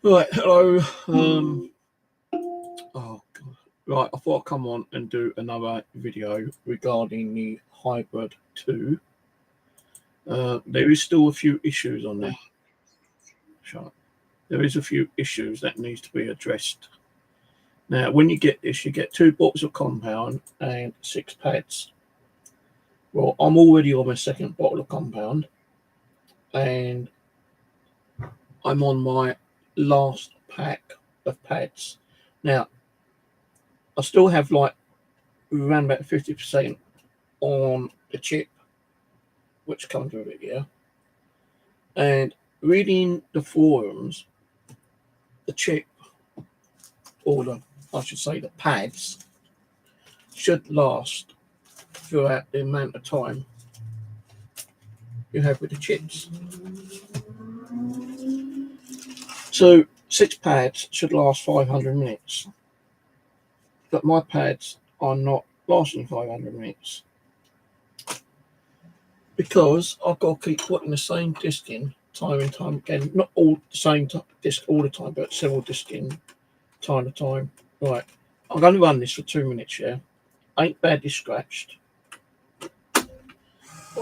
Right, hello. Oh God. Right, I thought I'd come on and do another video regarding the Hybird 2. There is still a few issues on there. Shut up. There is a few issues that needs to be addressed. Now, when you get this, you get 2 bottles of compound and 6 pads. Well, I'm already on my second bottle of compound, and I'm on my last pack of pads. Now, I still have like around about 50% on the chip, which comes with it here. And reading the forums, the chip, or I should say the pads, should last throughout the amount of time you have with the chips. So 6 pads should last 500 minutes. But my pads are not lasting 500 minutes. Because I've got to keep putting the same disc in time and time again. Not all the same disc all the time, but several discs in time to time. Right, I'm going to run this for 2 minutes, yeah? Ain't badly scratched. But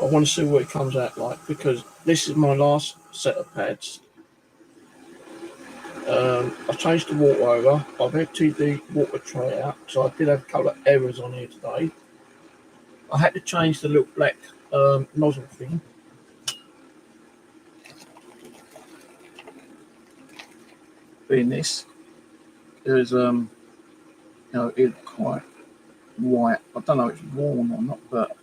I want to see what it comes out like, because this is my last set of pads. I changed the water over. I've emptied the water tray out, so I did have a couple of errors on here today. I had to change the little black nozzle thing. Being this, there's it's quite white. I don't know if it's worn or not, but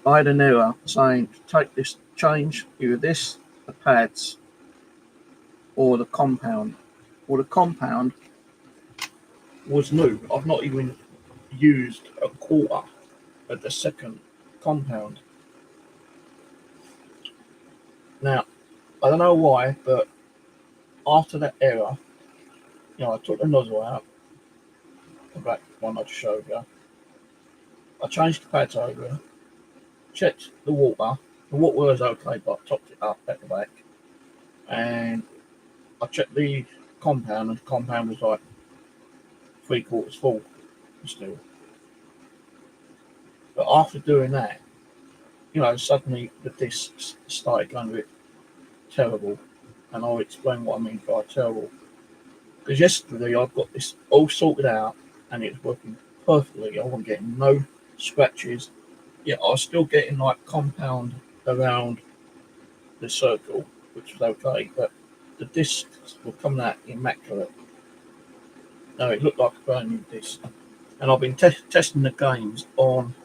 I had an error saying to take this, change either this, the pads, or the compound. Well, the compound was new. I've not even used a quarter of the second compound. Now, I don't know why, but after that error, I took the nozzle out, the black one I just showed you. I changed the pads over, checked the water. The water was okay, but I topped it up at the back. And I checked the compound, and the compound was like 3/4 full still. But after doing that, suddenly the discs started going a bit terrible. And I'll explain what I mean by terrible. Because yesterday I've got this all sorted out and it's working perfectly. I wasn't getting no scratches. Yeah, I was still getting like compound around the circle, which was okay, but the discs were coming out immaculate. No, it looked like a brand new disc. And I've been testing the games on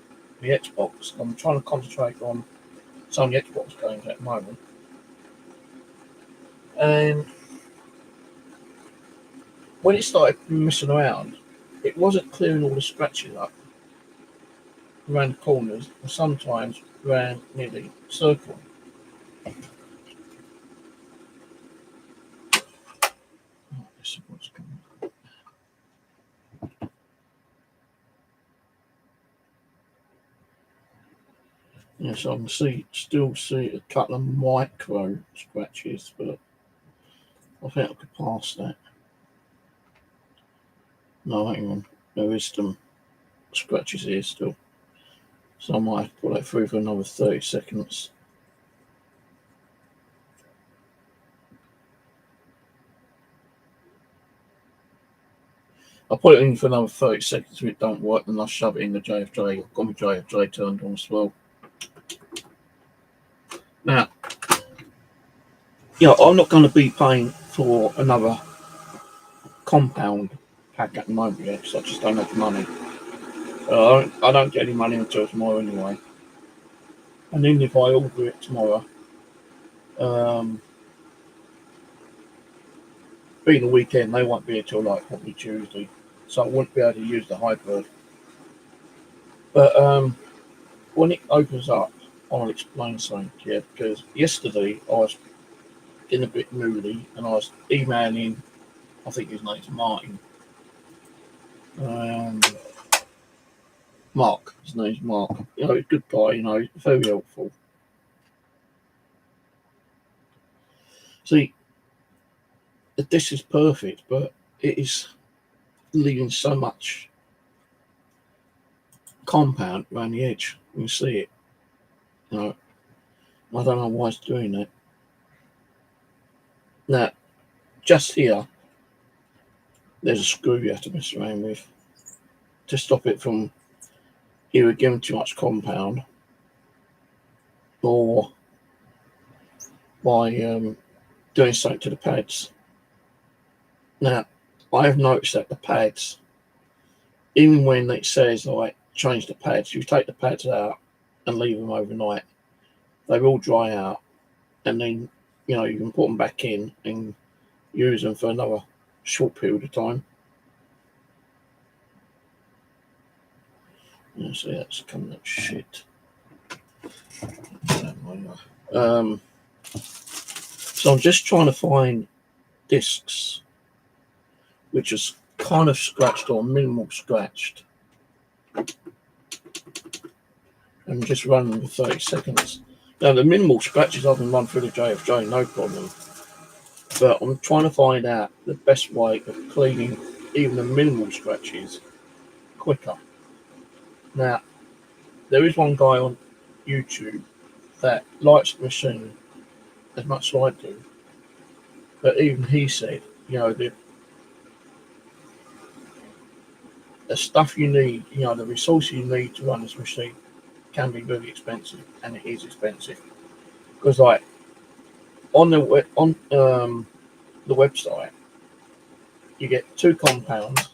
the Xbox. I'm trying to concentrate on some of the Xbox games at the moment. And when it started messing around, it wasn't clearing all the scratches up around the corners, and sometimes around near the circle. Yeah, so I can still see a couple of micro scratches, but I think I could pass that. No, hang on. There is some scratches here still. So I might have to put that through for another 30 seconds. I'll put it in for another 30 seconds. If it don't work, then I'll shove it in the JFJ. I've got my JFJ turned on as well. Now, I'm not going to be paying for another compound pack at the moment yet, because I just don't have the money. I don't get any money until tomorrow anyway. And even if I order it tomorrow, being the weekend, they won't be until like probably Tuesday, so I won't be able to use the Hybird. But when it opens up, I'll explain something here, because yesterday I was getting a bit moody and I was emailing, I think his name's Martin. Mark, his name's Mark. He's a good guy, very helpful. See, this is perfect, but it is leaving so much compound around the edge. You can see it. You know, I don't know why it's doing that. Now, just here, there's a screw you have to mess around with to stop it from either giving too much compound or by doing something to the pads. Now, I have noticed that the pads, even when it says like change the pads, you take the pads out and leave them overnight, they will dry out, and then you know you can put them back in and use them for another short period of time. You see, that's coming up shit. So I'm just trying to find discs which is kind of scratched or minimal scratched, and just run them for 30 seconds. Now the minimal scratches I can run through the JFJ, no problem, but I'm trying to find out the best way of cleaning even the minimal scratches quicker. Now there is one guy on YouTube that likes the machine as much as I do, but even he said, you know, the stuff you need, you know, the resources you need to run this machine can be really expensive, and it is expensive because, like, on the website, you get 2 compounds,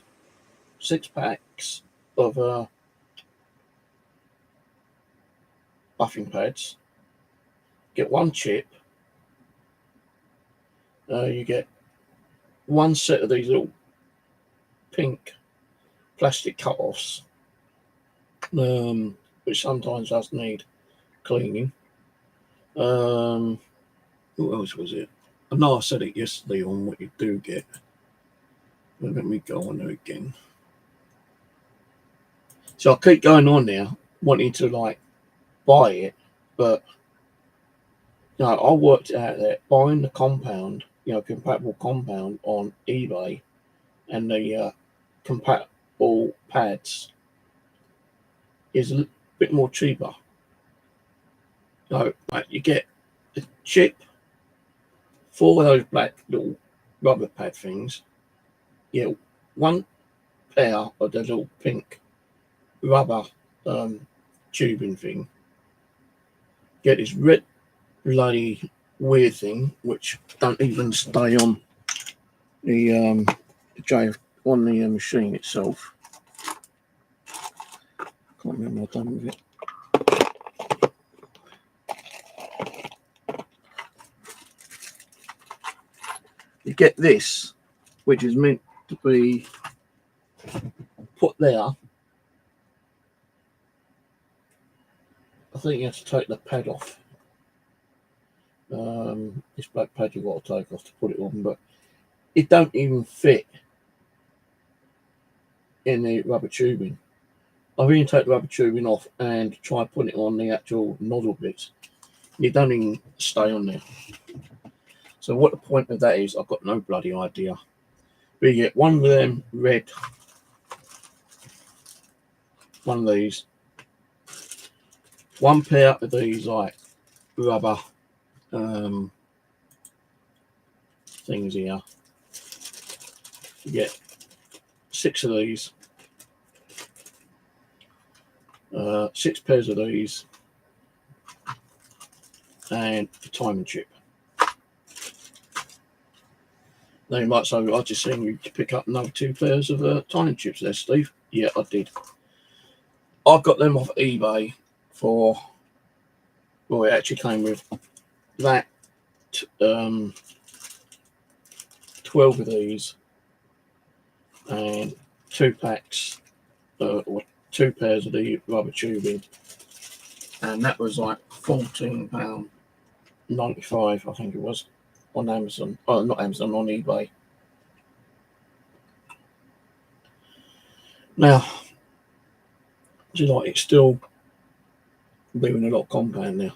6 packs of buffing pads, get 1 chip, you get 1 set of these little pink plastic cut-offs, which sometimes does need cleaning. What else was it? I know I said it yesterday on what you do get. But let me go on there again. So I keep going on there, wanting to like buy it, but you know, I worked out that buying the compound, you know, compatible compound on eBay and the compatible pads is a bit more cheaper. So like, you get a chip, 4 of those black little rubber pad things. Yeah, 1 pair of the little pink rubber tubing thing. Get this red bloody weird thing which don't even stay on the on the machine itself. Can't remember what I've done with it. You get this, which is meant to be put there. I think you have to take the pad off. This black pad you've got to take off to put it on, but it don't even fit in the rubber tubing. I've even taken the rubber tubing off and try putting it on the actual nozzle bits. It don't even stay on there. So what the point of that is, I've got no bloody idea. But you get 1 of them red, 1 of these, 1 pair of these like rubber things here. You get 6 of these, 6 pairs of these, and a timing chip. Now you might say, I just seen you pick up another 2 pairs of timing chips there, Steve. Yeah, I did. I got them off eBay for, well, it actually came with that 12 of these and 2 packs or 2 pairs of the rubber tubing, and that was like £14.95, I think it was, on Amazon. Oh, not Amazon, on eBay. Now, do you like, it's still leaving a lot of compound now.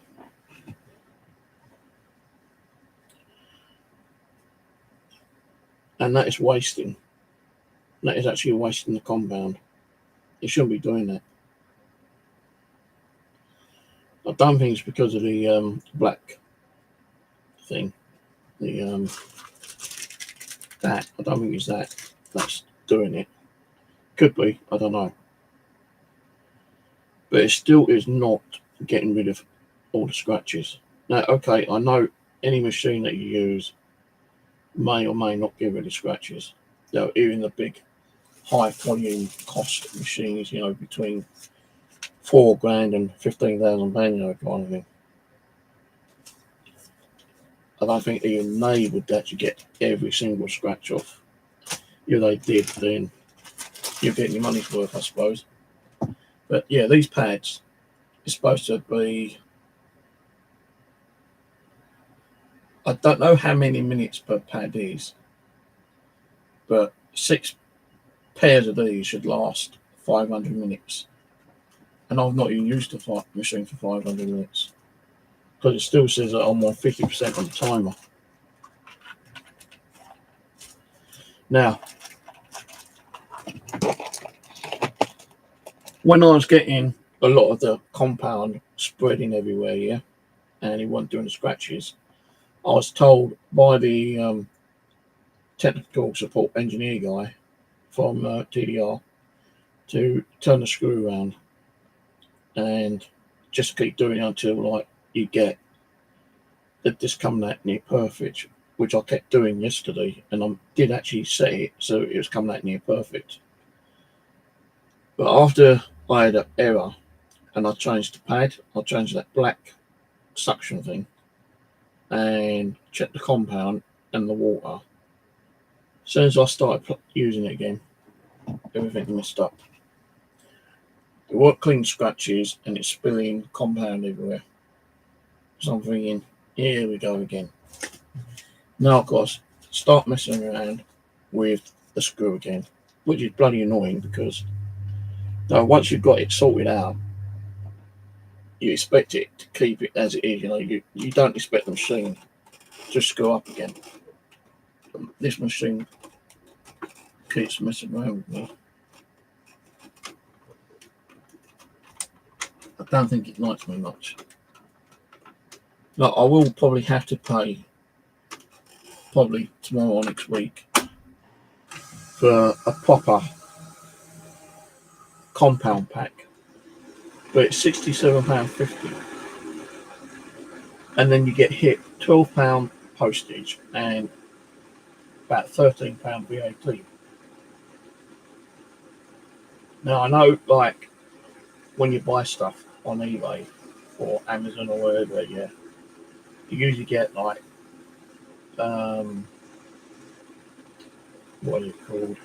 and that is wasting. That is actually wasting the compound. You shouldn't be doing that. I don't think it's because of the black thing. The that I don't think it's that's doing it. Could be, I don't know. But it still is not getting rid of all the scratches. Now, okay, I know any machine that you use may or may not get rid of scratches. You know, even the big high volume cost machines, you know, between £4,000 and £15,000, you know, kind of thing. I don't think even they would actually get every single scratch off. If they did, then you're getting your money's worth, I suppose. But yeah, these pads are supposed to be, I don't know how many minutes per pad is, but 6 pairs of these should last 500 minutes. And I've not even used the machine for 500 minutes because it still says that I'm on 50% on the timer. Now, when I was getting a lot of the compound spreading everywhere, yeah, and it wasn't doing the scratches, I was told by the technical support engineer guy from TDR to turn the screw around and just keep doing it until like you get this coming out near perfect, which I kept doing yesterday, and I did actually set it so it was coming out near perfect. But after I had an error and I changed the pad, I changed that black suction thing and checked the compound and the water. As soon as I started using it again, everything messed up. It weren't clean scratches and it's spilling compound everywhere. So I'm thinking, here we go again. Now I've got to start messing around with the screw again, which is bloody annoying because once you've got it sorted out, you expect it to keep it as it is. You know, you don't expect the machine to screw up again. This machine keeps messing around with me. I don't think it likes me much. Now, I will probably have to pay, probably tomorrow or next week, for a proper compound pack. But it's £67.50. And then you get hit £12 postage and about £13 VAT. Now, I know, like, when you buy stuff on eBay or Amazon or wherever, yeah, you usually get, like, what is it called?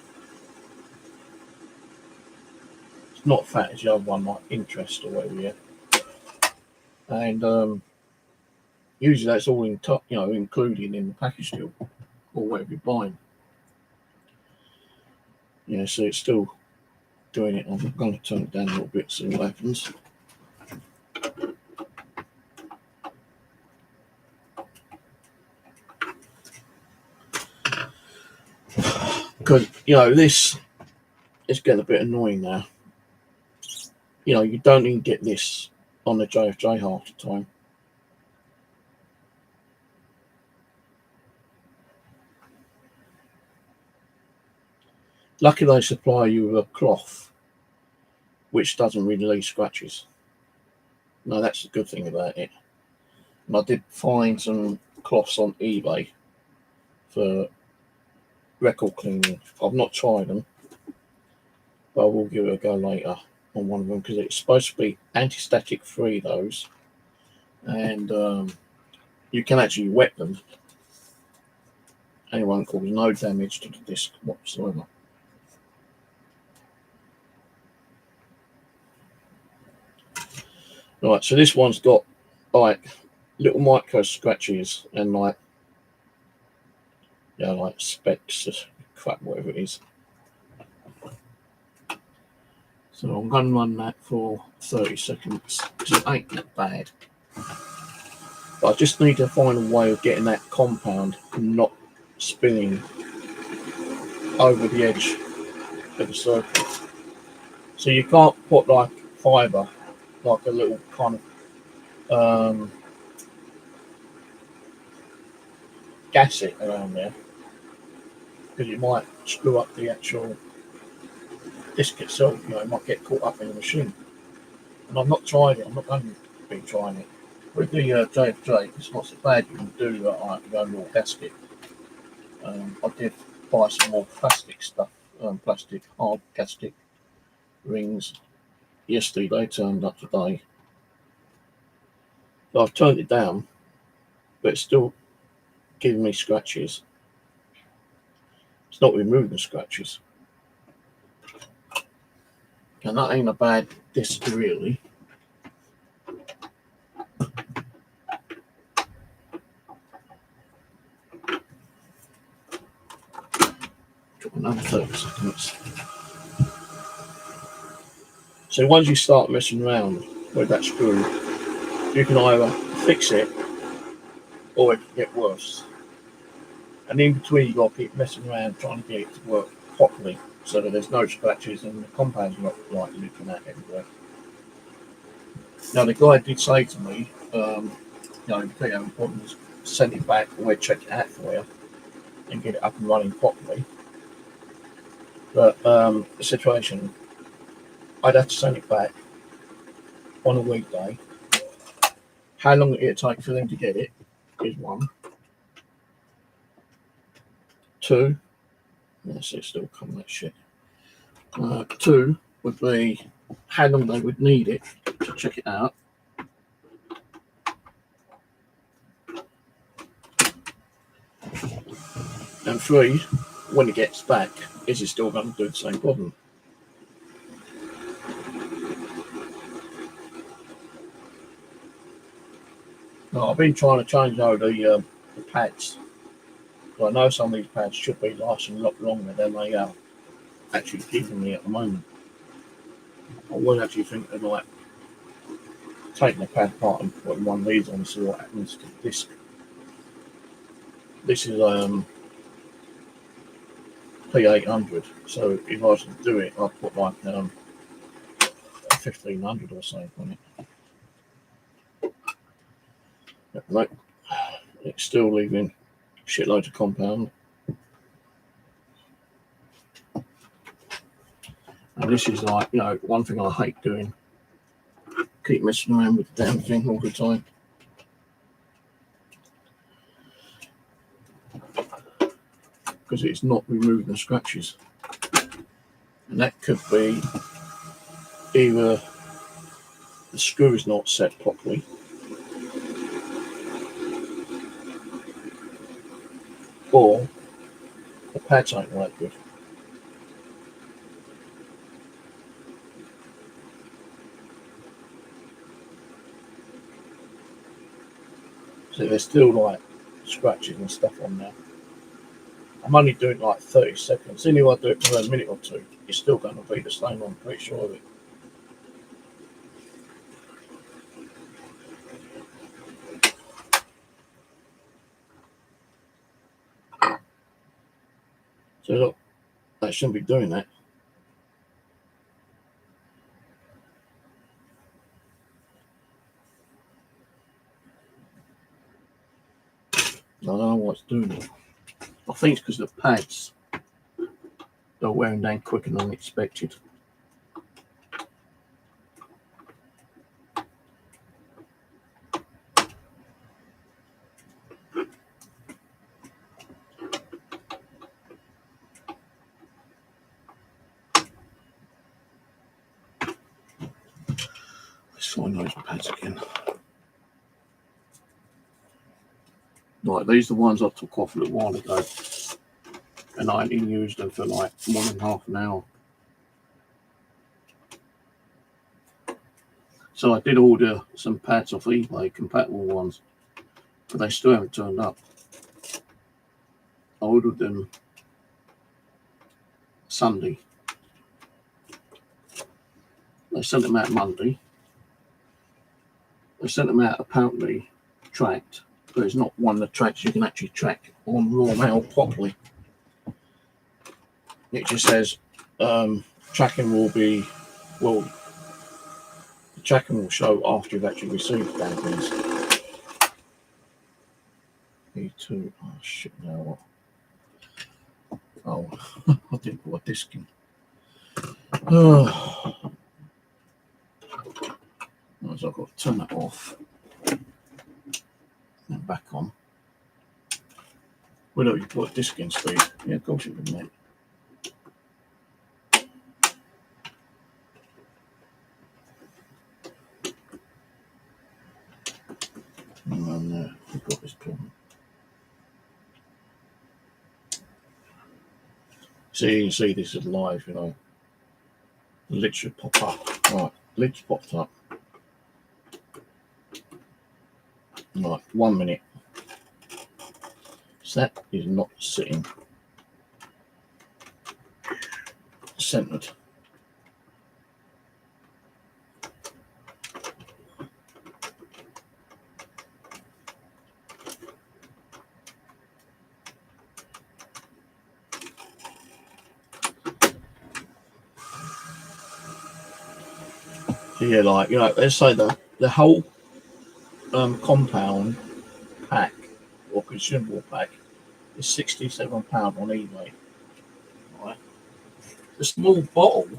It's not fat, it's the other one, like interest or whatever, yeah. And usually that's all included in the package deal or whatever you're buying. Yeah, so it's still doing it. I'm going to turn it down a little bit, see what happens. Because, this is getting a bit annoying now. You don't even get this on the JFJ half the time. Lucky they supply you with a cloth which doesn't release scratches. No, that's the good thing about it. And I did find some cloths on eBay for record cleaning. I've not tried them, but I will give it a go later on one of them because it's supposed to be anti-static free, those, and you can actually wet them and it won't cause no damage to the disc whatsoever. Right, so this one's got like little micro scratches and like specks, crap, whatever it is. So I'm going to run that for 30 seconds because it ain't that bad. But I just need to find a way of getting that compound not spilling over the edge of the circle. So you can't put like fibre, like a little kind of gasket around there, because you might screw up the actual disc itself. You know, it might get caught up in the machine. And I've not tried it. I'm not going to be trying it. With the JFJ, it's not so bad. You can do like your own little gasket. I did buy some more plastic stuff, plastic hard gasket rings yesterday. They turned up today. So I've turned it down, but it's still giving me scratches. It's not removing the scratches. And that ain't a bad disc really. Another 30 seconds. So once you start messing around with that screw, you can either fix it or it can get worse. And in between, you've got to keep messing around trying to get it to work properly so that there's no scratches and the compound's not like leaking out everywhere. Now, the guy did say to me, you know, if you have problems, send it back or we'll check it out for you and get it up and running properly. But the situation, I'd have to send it back on a weekday. How long it take for them to get it is one. Two, yes, it's still coming that shit. Two would be how long they would need it to check it out. And three, when it gets back, is it still going to do the same problem? Now, I've been trying to change over the pads. I know some of these pads should be lasting a lot longer than they are actually giving me at the moment. I would actually think of like taking the pad apart and putting one of these on and see what happens to the disc. This is P800, so if I was to do it, I'd put like 1500 or something on it. But no, it's still leaving shitloads of compound. And this is like, you know, one thing I hate doing. Keep messing around with the damn thing all the time. Because it's not removing the scratches. And that could be either the screw is not set properly, or the pads ain't right good. So there's still like scratches and stuff on there. I'm only doing like 30 seconds. Anyway, I do it for a minute or two, it's still going to be the same, I'm pretty sure of it. So look, that shouldn't be doing that. I don't know what's doing it. I think it's because the pads are wearing down quicker than expected. Let's find those pads again. Right, these are the ones I took off a little while ago, and I only used them for like more than half an hour. So I did order some pads off eBay, compatible ones, but they still haven't turned up. I ordered them Sunday. They sent them out Monday. They sent them out apparently tracked, but it's not one of the tracks you can actually track on raw mail properly. it just says tracking will be, well, the tracking will show after you've actually received dampeners. E2, oh shit, now what? Oh, I didn't put a disc in. Oh. So I've got to turn that off and back on. Well, no, you put a disc in, Steve. Yeah, of course you would, mate. And we've got this problem. So you can see this is live, you know. The lid should pop up. Right, lid's popped up. Right, 1 minute. So that is not sitting centered. So yeah, like, you know, let's say the whole compound pack or consumable pack is £67 on eBay. Right. The small bottle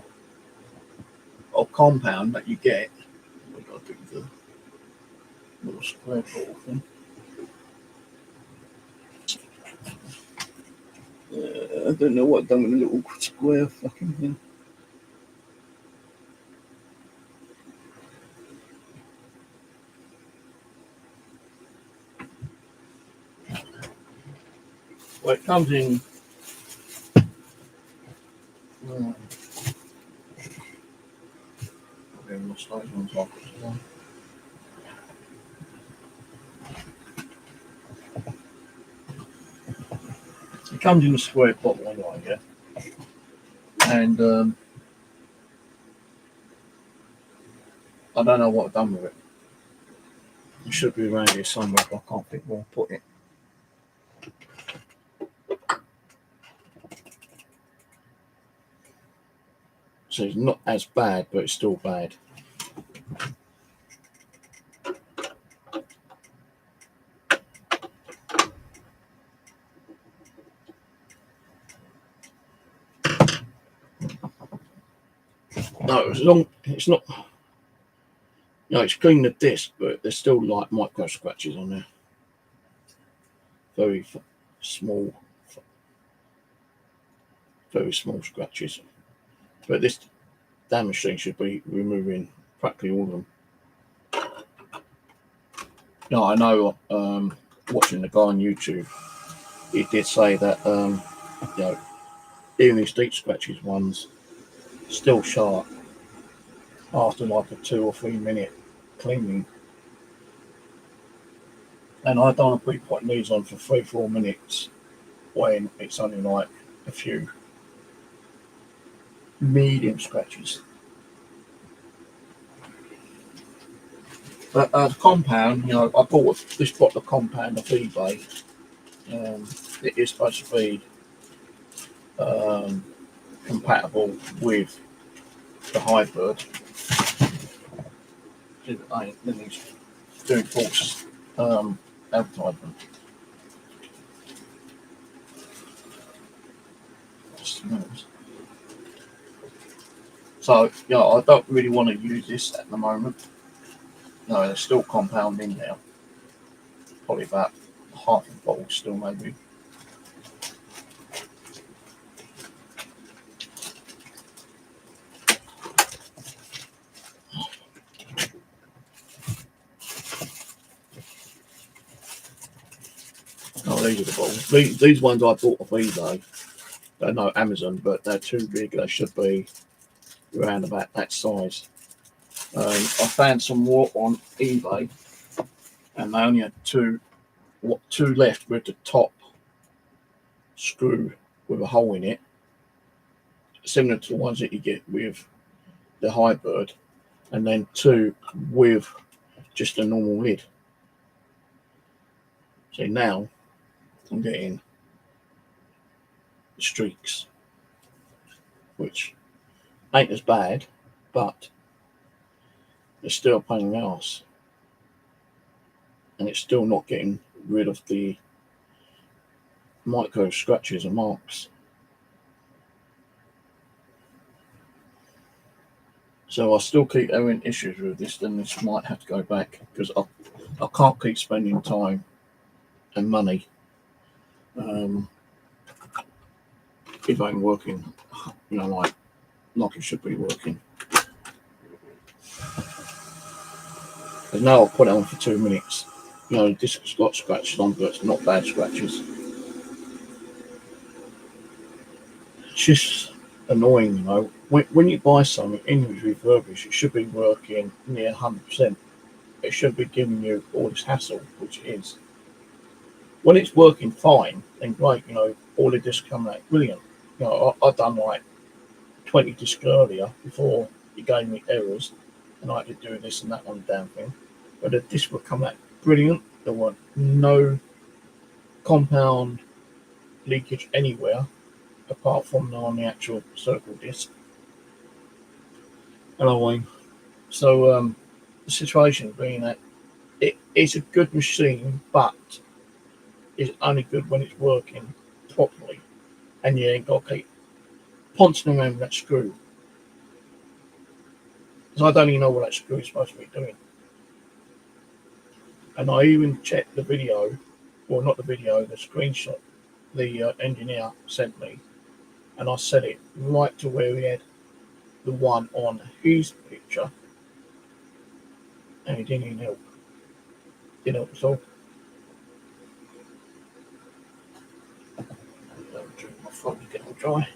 of compound that you get, we've got to do the little square bottle thing. I don't know what I've done with the little square fucking thing. Well, it comes in. It comes in a square bottle anyway, yeah. And I don't know what I've done with it. It should be around here somewhere, but I can't think where I put it. So it's not as bad, but it's still bad. No, it's not. No, it's cleaned the disc, but there's still like micro scratches on there. Very small scratches. But this damn machine should be removing practically all of them. No, I know. Watching the guy on YouTube, he did say that you know, even these deep scratches ones still sharp after like a 2 or 3 minute cleaning. And I don't want to be putting these on for 3-4 minutes when it's only like a few medium scratches. But the compound, you know, I bought this bottle of compound off eBay. It is supposed to be compatible with the Hybird. Then he's doing false advertisement. So, yeah, I don't really want to use this at the moment. No, there's still compound in there. Probably about half a bottle still, maybe. Oh, these are the bottles. These ones I bought off eBay. They're no Amazon, but they're too big. They should be around about that size. I found some more on eBay, and they only had two left with the top screw with a hole in it, similar to the ones that you get with the Hybird, and then 2 with just a normal lid. So now I'm getting streaks. which ain't as bad, but it's still a pain in the ass. And it's still not getting rid of the micro scratches and marks. So I still keep having issues with this, then this might have to go back, because I can't keep spending time and money if I'm working, you know, like it should be working. Because now I'll put it on for 2 minutes. You know, the disc's got scratches on, but it's not bad scratches. It's just annoying, you know. When you buy something in refurbished, it should be working near 100%. It should be giving you all this hassle, which it is. When it's working fine, then great, you know, all the discs come out brilliant. You know, I've done like 20 discs earlier before it gave me errors, and I had to do this and that one damn thing. But the discs would come out brilliant. There were no compound leakage anywhere apart from on the actual circle disc. So the situation being that it is a good machine, but it's only good when it's working properly, and you ain't got to keep pouncing around with that screw. Because I don't even know what that screw is supposed to be doing. And I even checked the video, well, not the video, the screenshot the engineer sent me, and I set it right to where he had the one on his picture, and it didn't even help. Didn't help at all. Don't drink my throat to get all dry.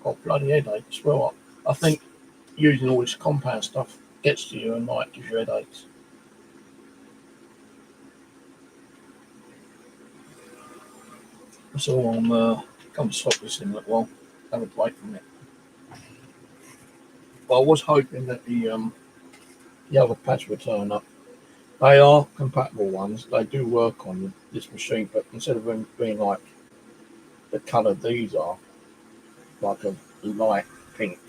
Got bloody headache as well. I think using all this compound stuff gets to you and might give you headaches. So I'm come to stop this in a little while. Have a break from it. But I was hoping that the other pads would turn up. They are compatible ones. They do work on this machine, but instead of them being like the colour these are, like a light pink,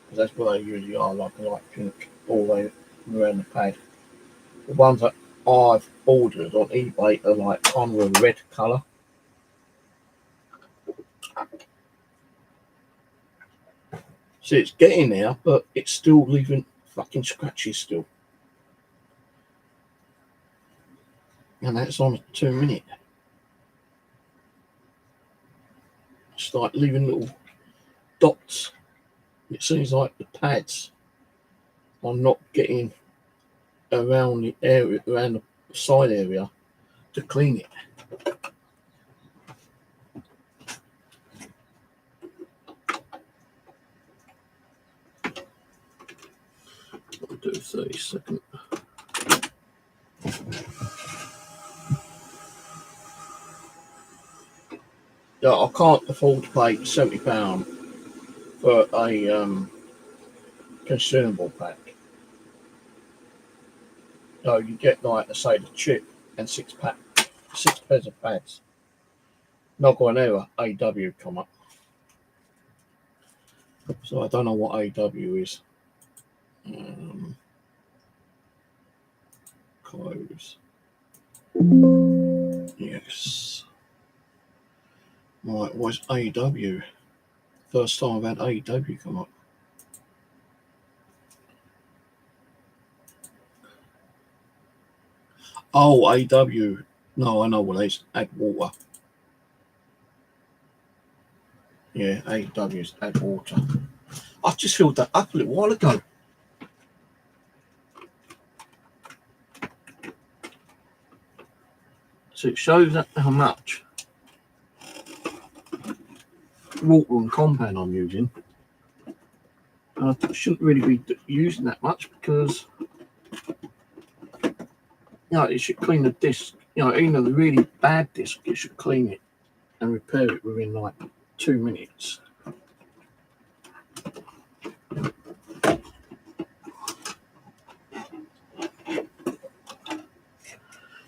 because that's what they usually are, like a light pink all the way around the pad. The ones that I've ordered on eBay are like on a red colour. So it's getting there, but it's still leaving fucking scratches still. And that's on a 2 minute. It's like leaving little dots. It seems like the pads are not getting around the area, around the side area to clean it. I'll do 30 seconds. Yeah, I can't afford to pay £70 for a consumable pack. So you get like, say, the chip and 6 pairs of pads. Not got an error, AW come up. So I don't know what AW is. Close. Yes. Right, what's AW? First time I've had AW come up. Oh, AW. No, I know what it is. Add water. Yeah, AW is add water. I just filled that up a little while ago. So it shows how much water and compound I'm using. I shouldn't really be using that much because, you know, it should clean the disc. You know, even the really bad disc, it should clean it and repair it within like 2 minutes.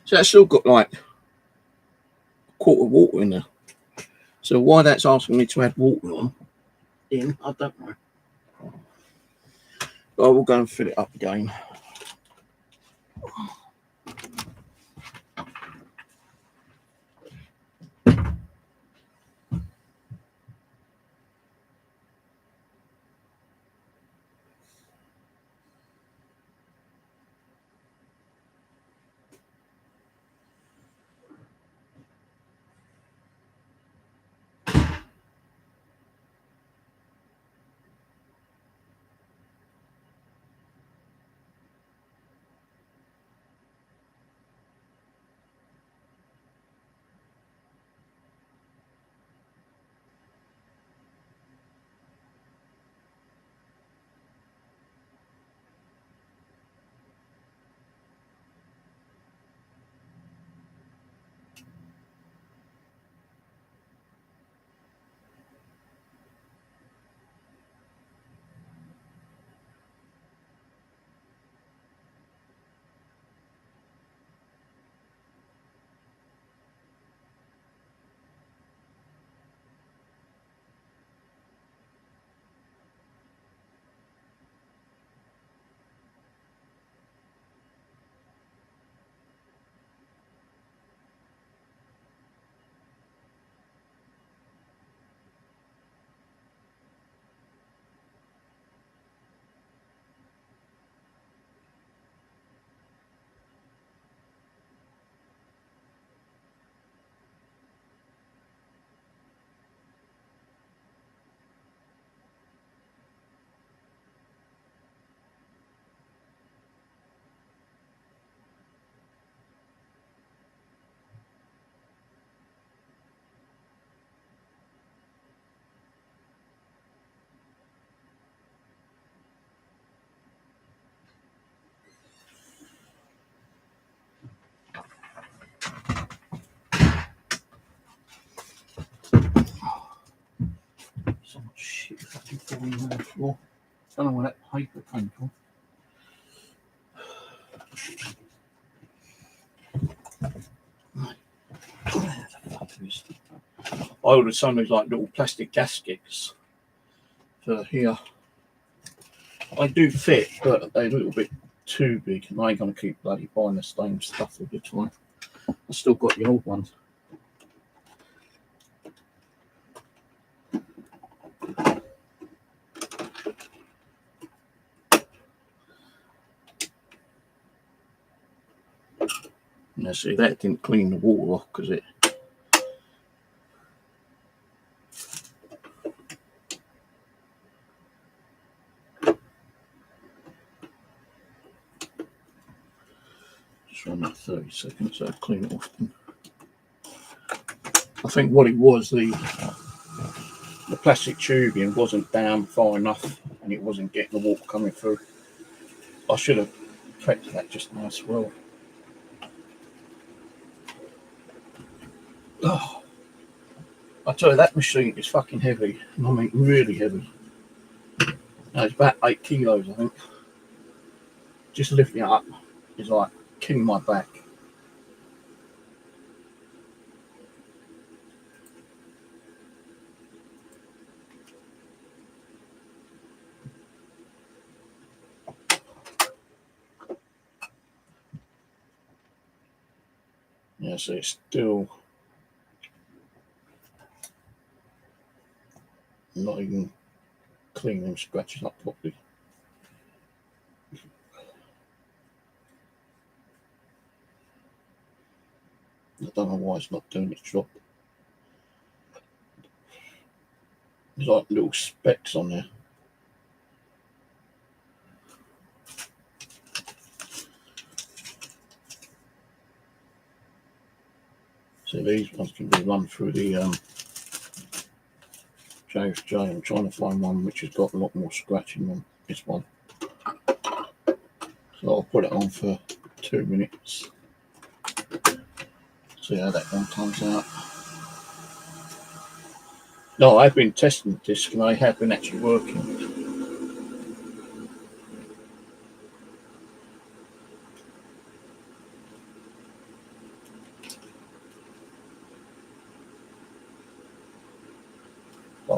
So that's still got like a quart of water in there. So why that's asking me to add water on, in. I don't know. But I will go and fill it up again. So much shit fucking falling on the floor. Don't know where that paper came from. I ordered some of these like little plastic gaskets for here. They do fit, but they're a little bit too big, and I ain't gonna keep bloody buying the same stuff all the time. I've still got the old ones. Now see, that didn't clean the water off because it just run that 30 seconds, so I'll clean it off then. I think what it was, the plastic tubing wasn't down far enough and it wasn't getting the water coming through. I should have prepped that just now as well. Oh, I tell you, that machine is fucking heavy. I mean, really heavy. No, it's about 8 kilos, I think. Just lifting it up is like killing my back. Yeah, so it's still not even cleaning and scratching up properly. I don't know why it's not doing its job. There's like little specks on there. So these ones can be run through the JFJ. I'm trying to find one which has got a lot more scratching than this one. So I'll put it on for 2 minutes. See how that one comes out. No, I've been testing the disc and I have been actually working.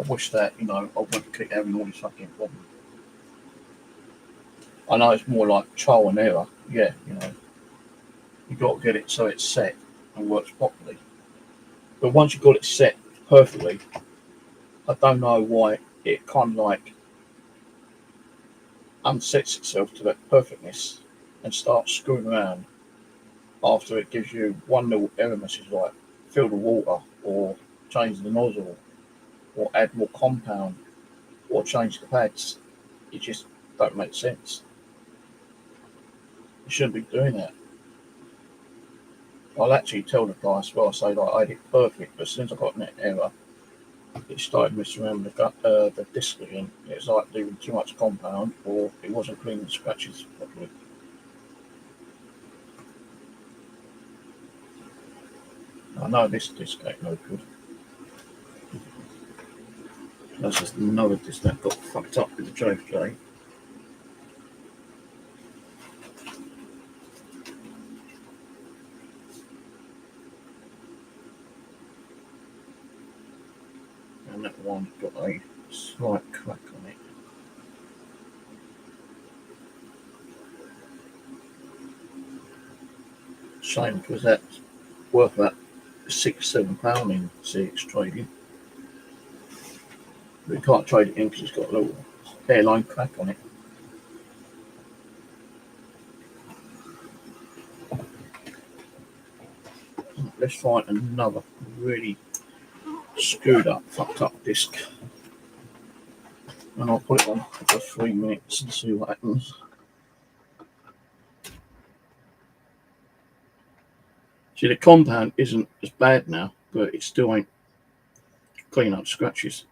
wish that, you know, I wouldn't keep having all these fucking problems. I know it's more like trial and error. Yeah, you know, you got to get it so it's set and works properly. But once you've got it set perfectly, I don't know why it kind of like unsets itself to that perfectness and starts screwing around after it gives you one little error message like fill the water or change the nozzle or add more compound or change the pads. It just don't make sense. You shouldn't be doing that. I'll actually tell the guy as well, say like I had it perfect, but as soon as I got that error, it started messing around with the disc again. It's like leaving too much compound or it wasn't cleaning the scratches properly. I know this disc ain't no good. That's just another disc that got fucked up with the JFJ. And that one got a slight crack on it. Shame because that's worth about £6-7 in CX trading. But you can't trade it in because it's got a little hairline crack on it. Let's find another really screwed up, fucked up disc. And I'll put it on for 3 minutes and see what happens. See, the compound isn't as bad now, but it still ain't clean up scratches.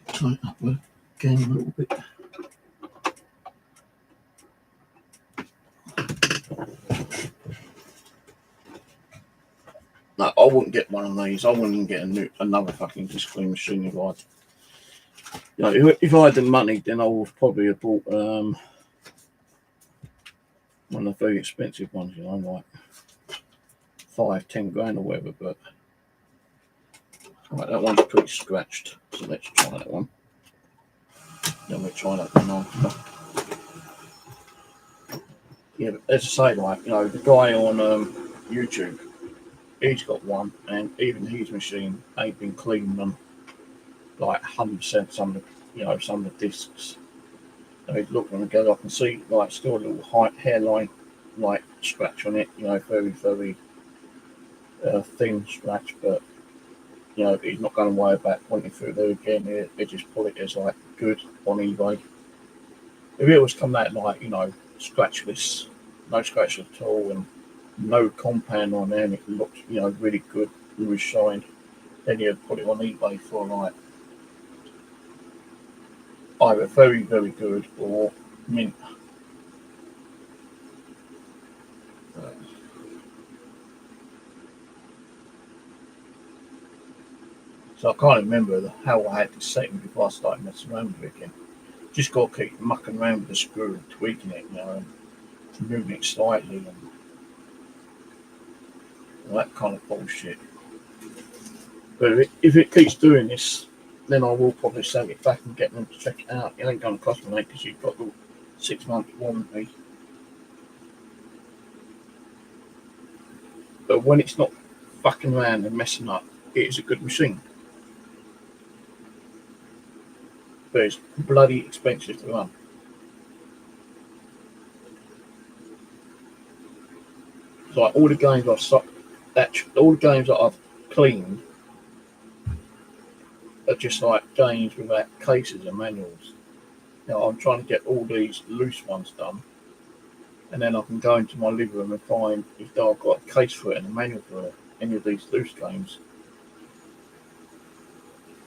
Tighten up again a little bit. No, I wouldn't get one of these. I wouldn't even get another fucking disc clean machine if I, you know, if I had the money, then I would probably have bought one of the very expensive ones, you know, like $5-10 grand or whatever. But right, that one's pretty scratched, so let's try that one. Then we'll try that one after. Yeah, but as I say, like, you know, the guy on YouTube, he's got one, and even his machine ain't been cleaned on like 100% some of the, you know, some of the discs. And he's looking together, I can see like still a little hairline like scratch on it, you know, very, very thin scratch, but you know, he's not going to worry about pointing through there again. They just put it as like good on eBay. If it was come out like, you know, scratchless, no scratch at all, and no compound on there, and it looked, you know, really good, really shined, then you'd put it on eBay for like either very, very good or mint. So I can't remember how I had this setting before I started messing around with it again. Just got to keep mucking around with the screw and tweaking it, you know, and moving it slightly and all that kind of bullshit. But if it keeps doing this, then I will probably sell it back and get them to check it out. It ain't going to cost me, mate, because you've got the 6-month warranty. But when it's not fucking around and messing up, it is a good machine. But it's bloody expensive to run. It's like all the games that I've cleaned are just like games without cases and manuals. Now I'm trying to get all these loose ones done, and then I can go into my living room and find if I've got a case for it and a manual for any of these loose games.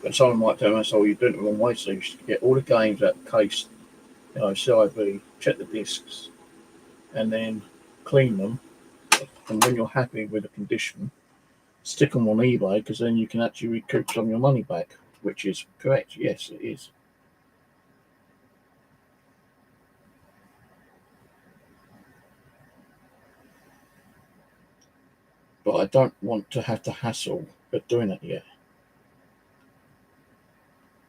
But someone might tell me, so you're doing it the wrong way, so you should get all the games out of the case CIV, check the discs, and then clean them. And when you're happy with the condition, stick them on eBay, because then you can actually recoup some of your money back, which is correct. Yes, it is. But I don't want to have the hassle of doing it yet,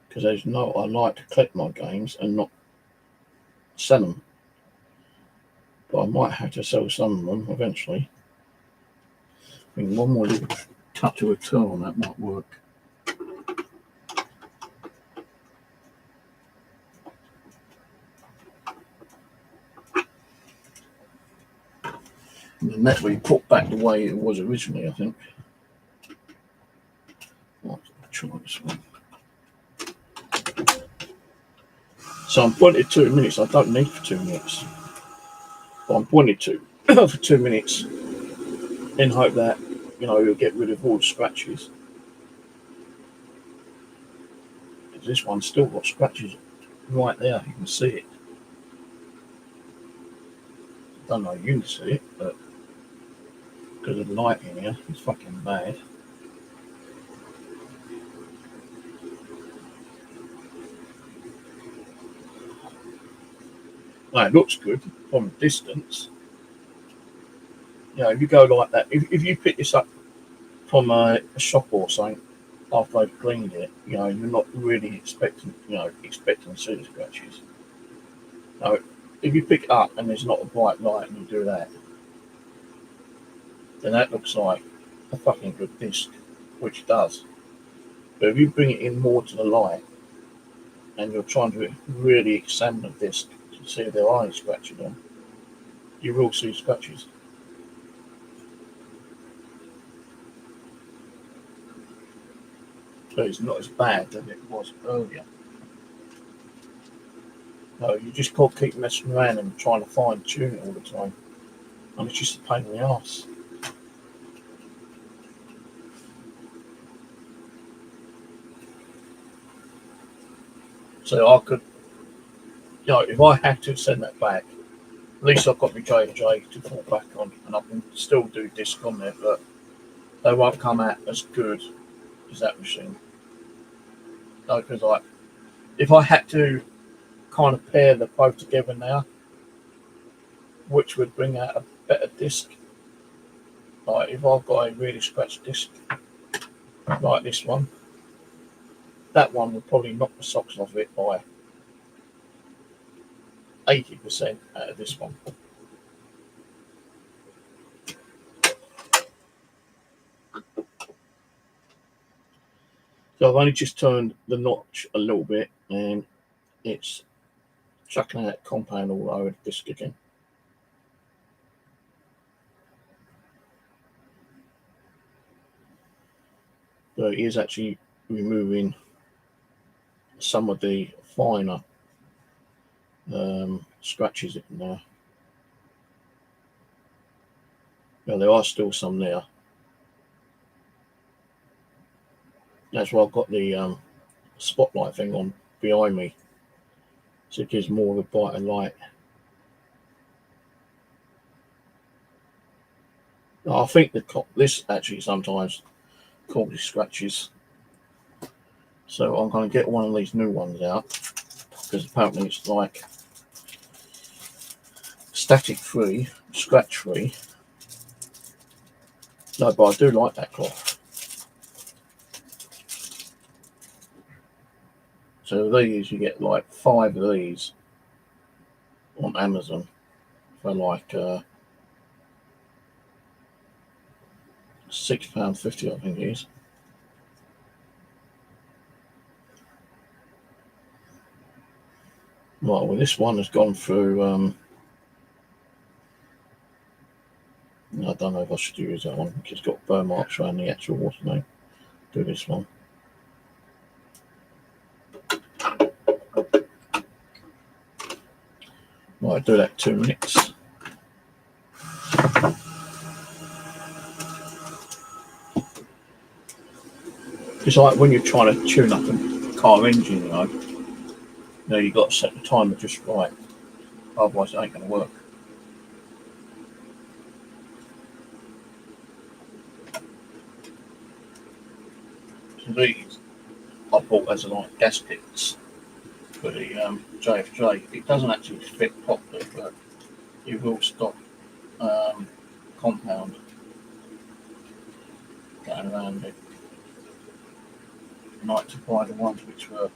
because as you know, I like to collect my games and not sell them. But I might have to sell some of them eventually. I think one more little touch of a tool on that might work. And then that will be put back the way it was originally, I think. I'll try this one. So I'm pointed 2 minutes. I don't need for 2 minutes. But I'm pointed to for 2 minutes in hope that, you'll get rid of all the scratches. Because this one's still got scratches right there. You can see it. I don't know if you can see it, but because of the light in here, it's fucking bad. Now, it looks good from a distance. If you go like that, if you pick this up from a shop or something after they've cleaned it, you're not really expecting to see the scratches. Now, if you pick it up and there's not a bright light and you do that, then that looks like a fucking good disc, which it does. But if you bring it in more to the light and you're trying to really examine the disc to see if there are any scratches on, you will see scratches. But it's not as bad as it was earlier. No, you just can't keep messing around and trying to fine tune it all the time. And it's just a pain in the arse. So I could, if I had to send that back, at least I've got my J&J to fall back on, and I can still do disc on there, but they won't come out as good as that machine. Because if I had to kind of pair the both together now, which would bring out a better disc. Like if I've got a really scratched disc like this one, that one would probably knock the socks off it by 80% out of this one. So I've only just turned the notch a little bit and it's chucking out compound all over the disc again. So it is actually removing some of the finer scratches in there. Now there are still some there. That's why I've got the spotlight thing on behind me, so it gives more of a brighter light. I think this actually sometimes causes scratches, so I'm going to get one of these new ones out, because apparently it's like static free, scratch free. No, but I do like that cloth. So these, you get like 5 of these on Amazon for like £6.50, I think it is. Right, well this one has gone through, I don't know if I should use that one, it's got burn marks around the actual water name. Do this one. Right, do that 2 minutes. It's like when you're trying to tune up a car engine, Now you've got to set the timer just right, otherwise it ain't going to work. So these I bought as like gaskets for the JFJ. It doesn't actually fit properly, but it will stop compound going around it. I like to buy the ones which were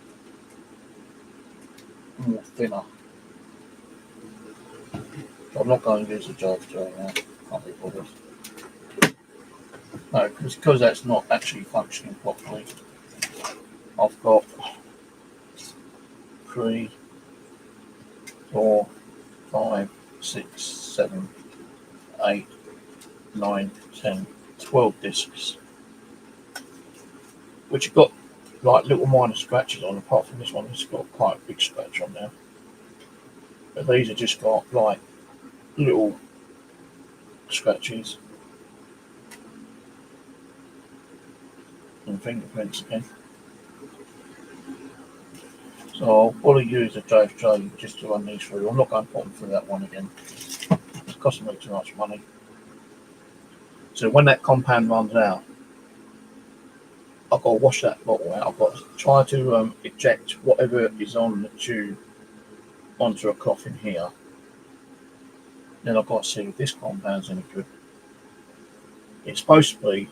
more thinner. But I'm not going to use the JFJ now. Can't be bothered. No, because that's not actually functioning properly. I've got 3, 4, 5, 6, 7, 8, 9, 10, 12 discs, which have got like little minor scratches on. Apart from this one, it's got quite a big scratch on there. But these have just got like little scratches and fingerprints again. So I'll probably use a JFJ just to run these through. I'm not going to put them through that one again. It's costing me too much money. So when that compound runs out, I've got to wash that bottle out. I've got to try to eject whatever is on the tube onto a cloth in here. Then I've got to see if this compound's any good. It's supposed to be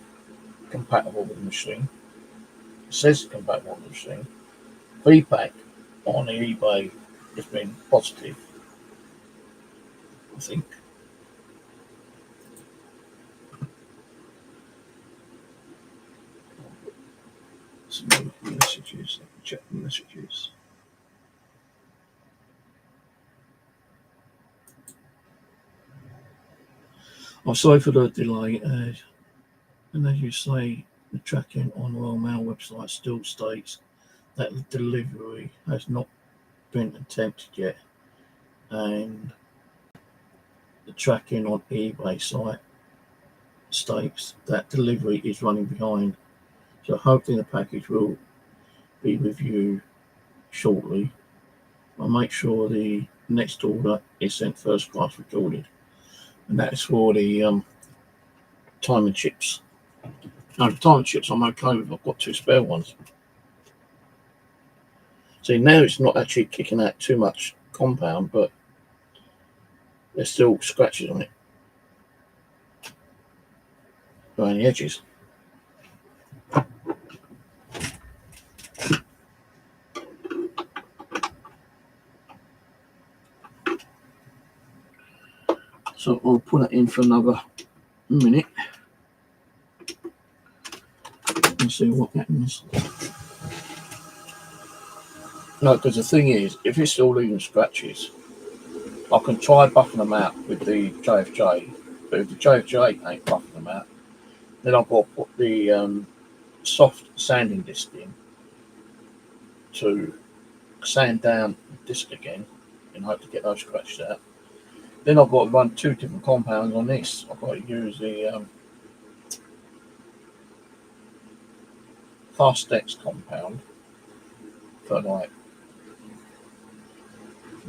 compatible with the machine. It says it's compatible with the machine. Feedback on the eBay has been positive, I think. Some messages, I can check the messages. I'm sorry for the delay, and as you say, the tracking on the Royal Mail website still states that the delivery has not been attempted yet, and the tracking on eBay site states that delivery is running behind. So hopefully the package will be with you shortly. I'll make sure the next order is sent first class recorded, and that is for the timing chips. Now the timing chips I'm okay with. I've got 2 spare ones. See, now it's not actually kicking out too much compound, but there's still scratches on it around the edges. So I'll put it in for another minute and see what happens. No, because the thing is, if it's still leaving scratches, I can try buffing them out with the JFJ, but if the JFJ ain't buffing them out, then I've got to put the soft sanding disc in to sand down the disc again and hope to get those scratches out. Then I've got to run 2 different compounds on this. I've got to use the Fast-X compound for like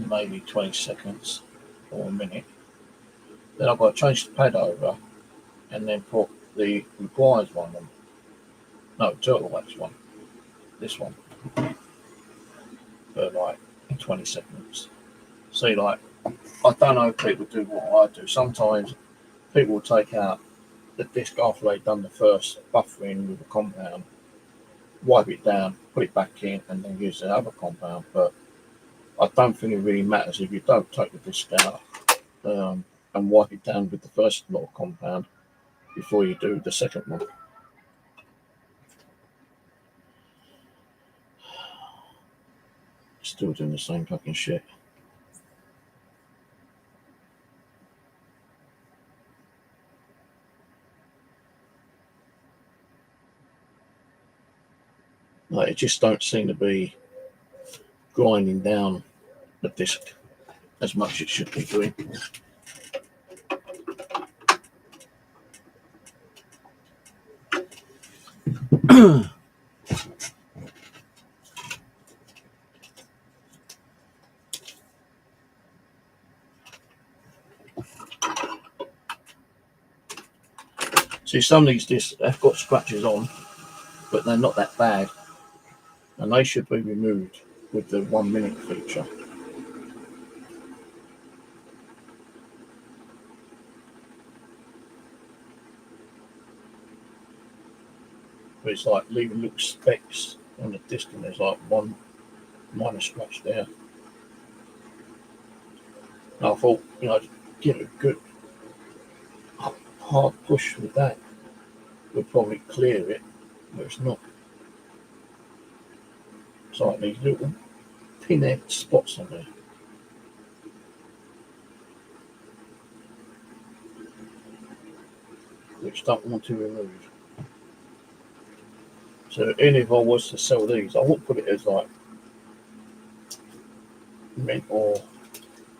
maybe 20 seconds or a minute. Then I've got to change the pad over and then put the Maguire's one on. No, Turtle Wax one. This one. For like 20 seconds. See, like, I don't know if people do what I do. Sometimes people will take out the disc after they've done the first buffering with the compound, wipe it down, put it back in, and then use the other compound. But I don't think it really matters if you don't take the disc out and wipe it down with the first lot of compound before you do the second one. Still doing the same fucking shit. Like, it just don't seem to be grinding down the disc as much as it should be doing. See, some of these discs have got scratches on, but they're not that bad, and they should be removed with the 1 minute feature. But it's like leaving little specks on the disc, and there's like one minor scratch there. And I thought, you know, give it a good hard push with that would probably clear it, but it's not. It's like these little pinhead spots on there. Which don't want to remove. So even if I was to sell these, I wouldn't put it as like mint or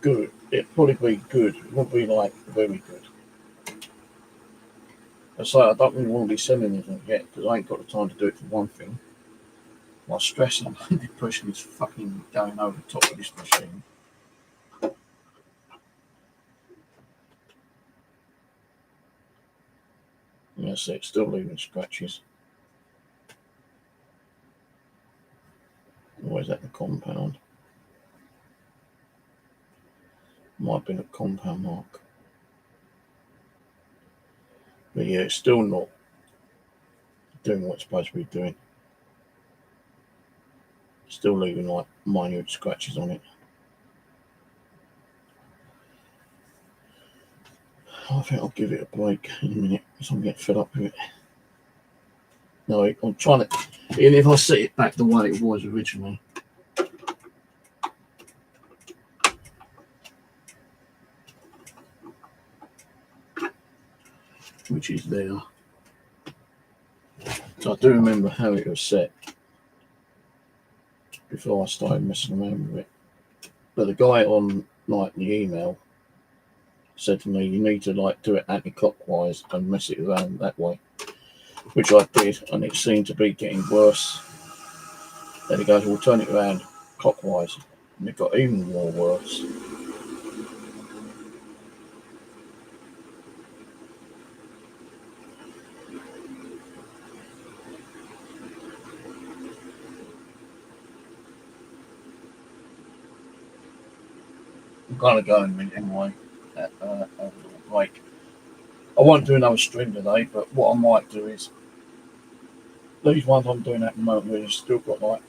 good. It'd probably be good. It wouldn't be like very good. It's like I don't really want to be selling anything yet because I ain't got the time to do it for one thing. My stress and depression is fucking going over the top of this machine. Yeah, see, it's still leaving scratches. Where's that, the compound? Might have been a compound mark. But yeah, it's still not doing what it's supposed to be doing. Still leaving like minute scratches on it. I think I'll give it a break in a minute because I'm getting fed up with it. No, I'm trying to, even if I set it back the way it was originally. Which is there. So I do remember how it was set before I started messing around with it. But the guy on like the email said to me, you need to like do it anti-clockwise and mess it around that way. Which I did, and it seemed to be getting worse. Then he goes, we'll turn it around clockwise. And it got even more worse. I'm going to go in a minute anyway, at a little break. I won't do another stream today, but what I might do is, these ones I'm doing at the moment, where you've still got like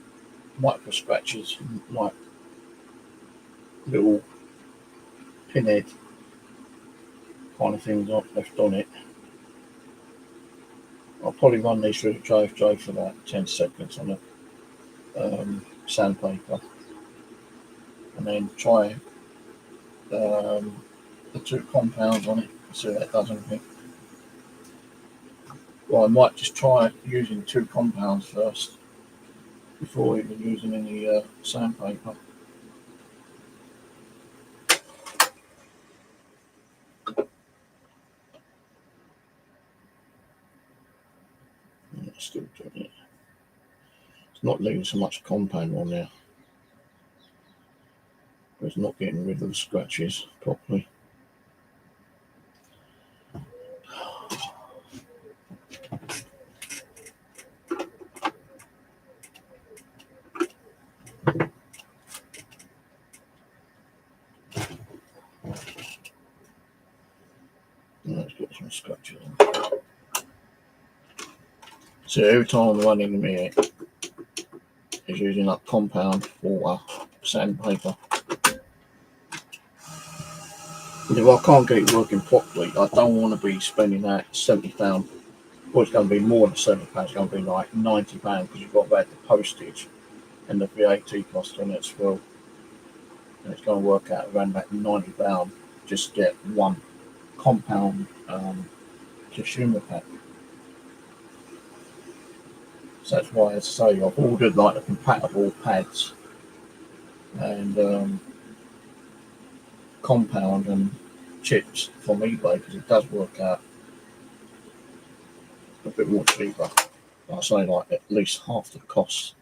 micro scratches, like little pinhead kind of things left on it. I'll probably run these through the JFJ for about 10 seconds on a sandpaper, and then try the 2 compounds on it, see if that does anything. Well, I might just try using 2 compounds first before even using any sandpaper. Yeah, still doing it. It's not leaving so much compound on there. But it's not getting rid of the scratches properly. No, it's got some scratches on. So every time I'm running the mirror, it's using up compound water, sandpaper. And if I can't get it working properly, I don't want to be spending that £70. Well, it's going to be more than £70. It's going to be like £90 because you've got to add the postage and the VAT cost on it as well. And it's going to work out around about £90 just to get one compound consumer pack. So that's why I say I've ordered like the compatible pads and compound and chips from eBay because it does work out a bit more cheaper. I say like at least half the cost.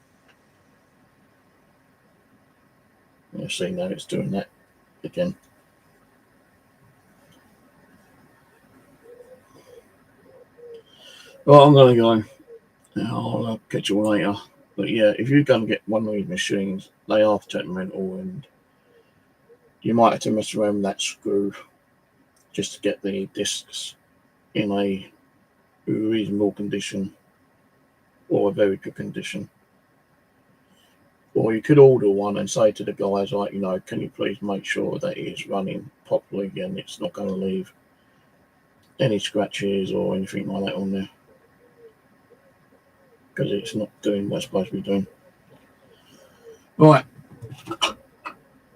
You see now it's doing that again. Well, I'm going to go. I'll catch you all later. But yeah, if you're going to get one of these machines, they are temperamental, and you might have to mess around with that screw just to get the discs in a reasonable condition or a very good condition. Or you could order one and say to the guys, like, can you please make sure that it's running properly and it's not going to leave any scratches or anything like that on there, because it's not doing what it's supposed to be doing. Right,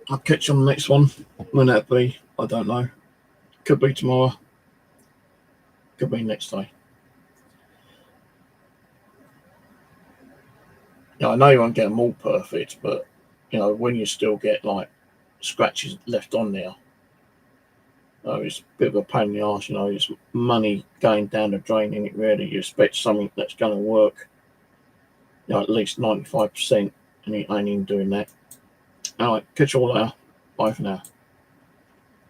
I'll catch you on the next one. When that be, I don't know. Could be tomorrow. Could be next day. I know you won't get them all perfect, but when you still get like scratches left on there, it's a bit of a pain in the arse. It's money going down the drain in it. Really, you expect something that's going to work, at least 95%, and it ain't even doing that. All right, catch you all later. Bye for now.